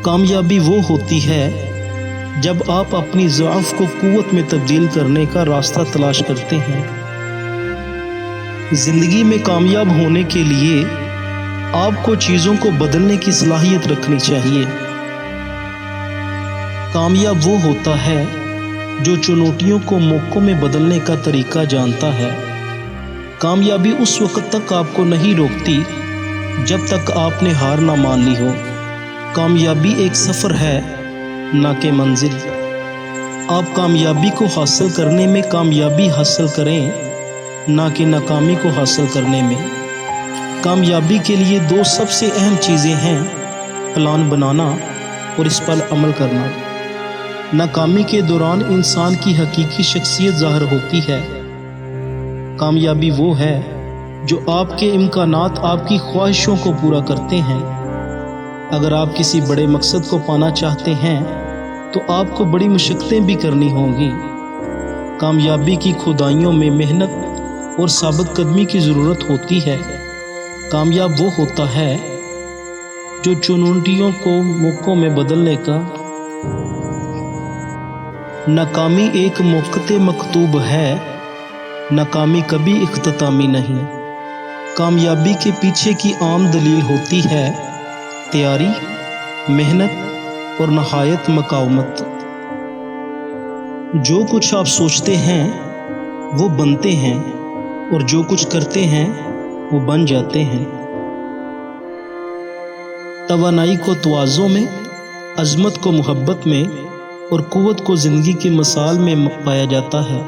کامیابی وہ ہوتی ہے جب آپ اپنی ضعف کو قوت میں تبدیل کرنے کا راستہ تلاش کرتے ہیں۔ زندگی میں کامیاب ہونے کے لیے آپ کو چیزوں کو بدلنے کی صلاحیت رکھنی چاہیے۔ کامیاب وہ ہوتا ہے جو چنوتیوں کو موقعوں میں بدلنے کا طریقہ جانتا ہے۔ کامیابی اس وقت تک آپ کو نہیں روکتی جب تک آپ نے ہار نہ مان لی ہو۔ کامیابی ایک سفر ہے، نہ کہ منزل۔ آپ کامیابی کو حاصل کرنے میں کامیابی حاصل کریں، نہ کہ ناکامی کو حاصل کرنے میں۔ کامیابی کے لیے دو سب سے اہم چیزیں ہیں: پلان بنانا اور اس پر عمل کرنا۔ ناکامی کے دوران انسان کی حقیقی شخصیت ظاہر ہوتی ہے۔ کامیابی وہ ہے جو آپ کے امکانات آپ کی خواہشوں کو پورا کرتے ہیں۔ اگر آپ کسی بڑے مقصد کو پانا چاہتے ہیں تو آپ کو بڑی مشقتیں بھی کرنی ہوں گی۔ کامیابی کی کھدائیوں میں محنت اور ثابت قدمی کی ضرورت ہوتی ہے۔ کامیاب وہ ہوتا ہے جو چنوتیوں کو موقعوں میں بدلنے کا۔ ناکامی ایک موقت مکتوب ہے، ناکامی کبھی اختتامی نہیں۔ کامیابی کے پیچھے کی عام دلیل ہوتی ہے تیاری، محنت اور نہایت مقاومت۔ جو کچھ آپ سوچتے ہیں وہ بنتے ہیں، اور جو کچھ کرتے ہیں وہ بن جاتے ہیں۔ توانائی کو تواضع میں، عظمت کو محبت میں اور قوت کو زندگی کے مثال میں پایا جاتا ہے۔